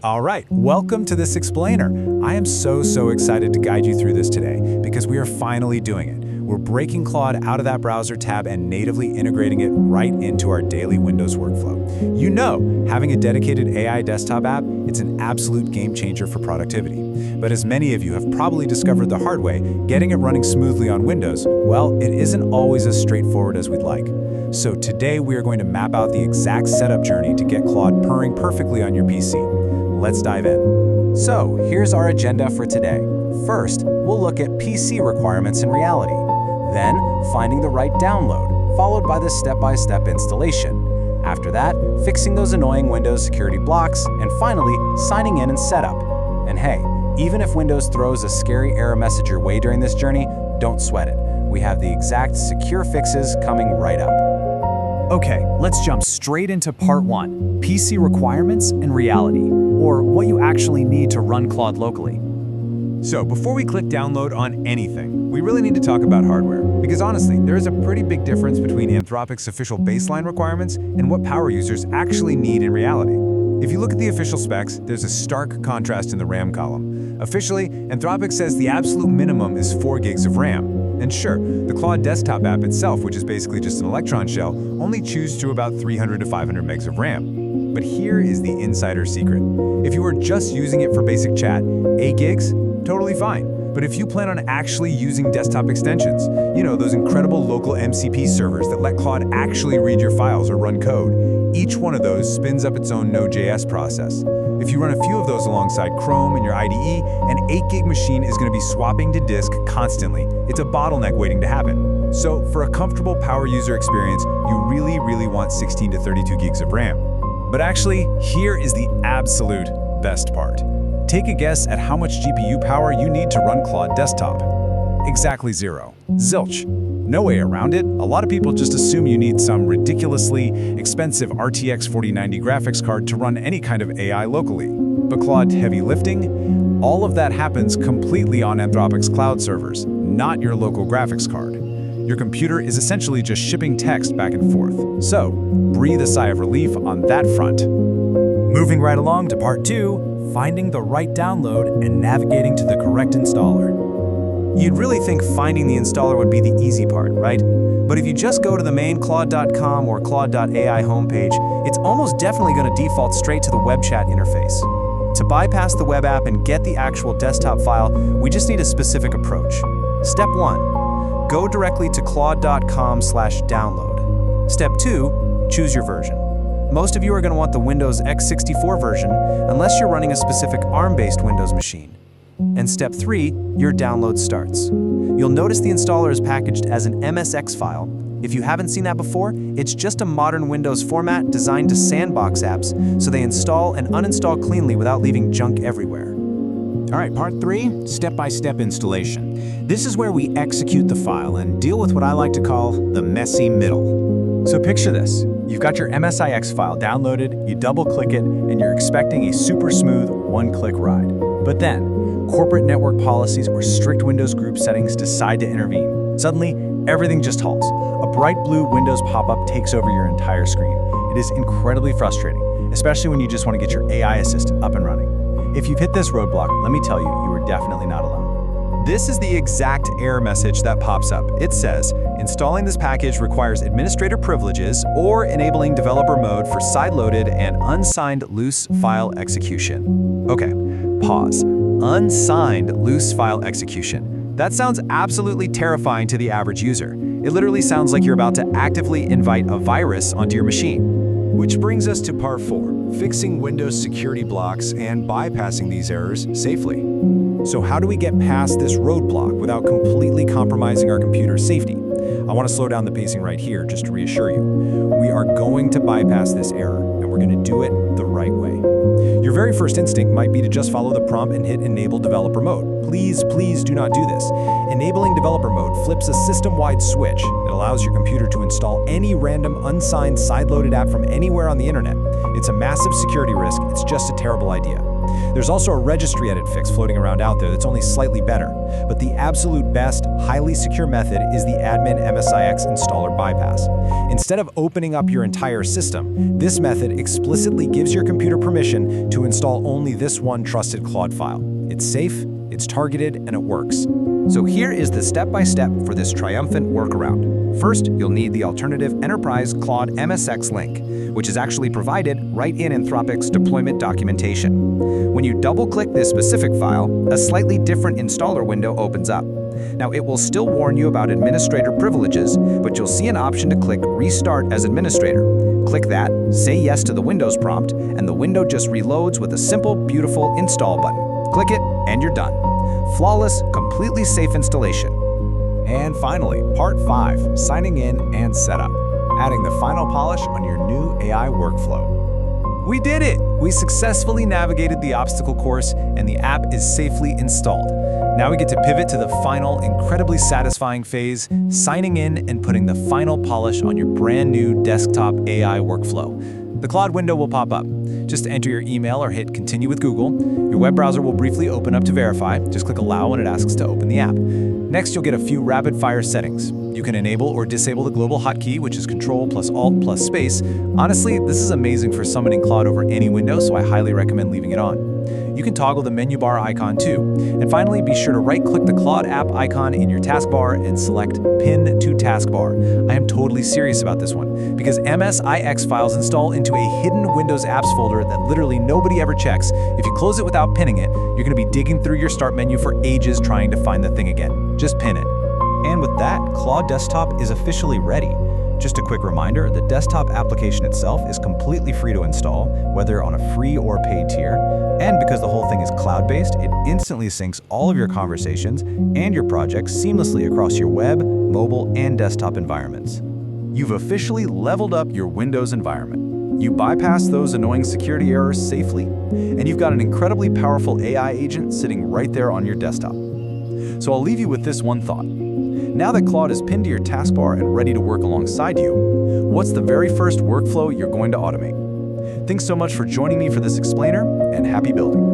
All right, welcome to this explainer. I am so excited to guide you through this today because we are finally doing it. We're breaking Claude out of that browser tab and natively integrating it right into our daily Windows workflow. You know, having a dedicated AI desktop app, it's an absolute game changer for productivity. But as many of you have probably discovered the hard way, getting it running smoothly on Windows, well, it isn't always as straightforward as we'd like. So today we are going to map out the exact setup journey to get Claude purring perfectly on your PC. Let's dive in. So here's our agenda for today. First, we'll look at PC requirements in reality. Then, finding the right download, followed by the step-by-step installation. After that, fixing those annoying Windows security blocks, and finally, signing in and setup. And hey, even if Windows throws a scary error message your way during this journey, don't sweat it. We have the exact secure fixes coming right up. Okay, let's jump straight into part 1, PC requirements and reality, or what you actually need to run Claude locally. So before we click download on anything, we really need to talk about hardware, because honestly, there is a pretty big difference between Anthropic's official baseline requirements and what power users actually need in reality. If you look at the official specs, there's a stark contrast in the RAM column. Officially, Anthropic says the absolute minimum is 4 gigs of RAM. And sure, the Claude desktop app itself, which is basically just an Electron shell, only chews to about 300 to 500 megs of RAM. But here is the insider secret. If you are just using it for basic chat, 8 gigs? Totally fine. But if you plan on actually using desktop extensions, you know, those incredible local MCP servers that let Claude actually read your files or run code, each one of those spins up its own Node.js process. If you run a few of those alongside Chrome in your IDE, an 8 gig machine is going to be swapping to disk constantly. It's a bottleneck waiting to happen. So for a comfortable power user experience, you really want 16 to 32 gigs of RAM. But actually, here is the absolute best part. Take a guess at how much GPU power you need to run Claude desktop. Exactly 0. Zilch. No way around it. A lot of people just assume you need some ridiculously expensive RTX 4090 graphics card to run any kind of AI locally. But Claude heavy lifting? All of that happens completely on Anthropic's cloud servers, not your local graphics card. Your computer is essentially just shipping text back and forth. So, breathe a sigh of relief on that front. Moving right along to part 2, finding the right download and navigating to the correct installer. You'd really think finding the installer would be the easy part, right? But if you just go to the main claude.com or claude.ai homepage, it's almost definitely going to default straight to the web chat interface. To bypass the web app and get the actual desktop file, we just need a specific approach. Step 1, go directly to claude.com/download. Step 2, choose your version. Most of you are going to want the Windows x64 version unless you're running a specific ARM-based Windows machine. And step 3, your download starts. You'll notice the installer is packaged as an MSX file. If you haven't seen that before, it's just a modern Windows format designed to sandbox apps so they install and uninstall cleanly without leaving junk everywhere. All right, part 3, step-by-step installation. This is where we execute the file and deal with what I like to call the messy middle. So picture this. You've got your MSIX file downloaded, you double-click it, and you're expecting a super smooth one-click ride. But then, corporate network policies or strict Windows group settings decide to intervene. Suddenly, everything just halts. A bright blue Windows pop-up takes over your entire screen. It is incredibly frustrating, especially when you just want to get your AI assistant up and running. If you've hit this roadblock, let me tell you, you are definitely not alone. This is the exact error message that pops up. It says, installing this package requires administrator privileges or enabling developer mode for side-loaded and unsigned loose file execution. Okay, pause. Unsigned loose file execution. That sounds absolutely terrifying to the average user. It literally sounds like you're about to actively invite a virus onto your machine. Which brings us to part 4, fixing Windows security blocks and bypassing these errors safely. So how do we get past this roadblock without completely compromising our computer's safety? I want to slow down the pacing right here just to reassure you. We are going to bypass this error, and we're going to do it the right way. Your very first instinct might be to just follow the prompt and hit Enable Developer Mode. Please do not do this. Enabling Developer Mode flips a system-wide switch that allows your computer to install any random unsigned side-loaded app from anywhere on the internet. It's a massive security risk, it's just a terrible idea. There's also a registry edit fix floating around out there that's only slightly better, but the absolute best, highly secure method is the admin MSIX installer bypass. Instead of opening up your entire system, this method explicitly gives your computer permission to install only this one trusted Claude file. It's safe, it's targeted, and it works. So here is the step-by-step for this triumphant workaround. First, you'll need the alternative Enterprise Claude MSX link, which is actually provided right in Anthropic's deployment documentation. When you double-click this specific file, a slightly different installer window opens up. Now, it will still warn you about administrator privileges, but you'll see an option to click Restart as Administrator. Click that, say yes to the Windows prompt, and the window just reloads with a simple, beautiful Install button. Click it, and you're done. Flawless, completely safe installation. And finally, part 5, signing in and setup, adding the final polish on your new AI workflow. We did it! We successfully navigated the obstacle course and the app is safely installed. Now we get to pivot to the final, incredibly satisfying phase, signing in and putting the final polish on your brand new desktop AI workflow. The Claude window will pop up. Just enter your email or hit Continue with Google. Your web browser will briefly open up to verify. Just click Allow when it asks to open the app. Next, you'll get a few rapid-fire settings. You can enable or disable the global hotkey, which is Control plus Alt plus space. Honestly, this is amazing for summoning Claude over any window, so I highly recommend leaving it on. You can toggle the menu bar icon too. And finally, be sure to right-click the Claude app icon in your taskbar and select Pin to Taskbar. I am totally serious about this one, because MSIX files install into a hidden Windows apps folder that literally nobody ever checks. If you close it without pinning it, you're going to be digging through your start menu for ages trying to find the thing again. Just pin it. And with that, Claude Desktop is officially ready. Just a quick reminder, the desktop application itself is completely free to install, whether on a free or paid tier. And because the whole thing is cloud-based, it instantly syncs all of your conversations and your projects seamlessly across your web, mobile, and desktop environments. You've officially leveled up your Windows environment. You bypass those annoying security errors safely, and you've got an incredibly powerful AI agent sitting right there on your desktop. So I'll leave you with this one thought. Now that Claude is pinned to your taskbar and ready to work alongside you, what's the very first workflow you're going to automate? Thanks so much for joining me for this explainer, and happy building.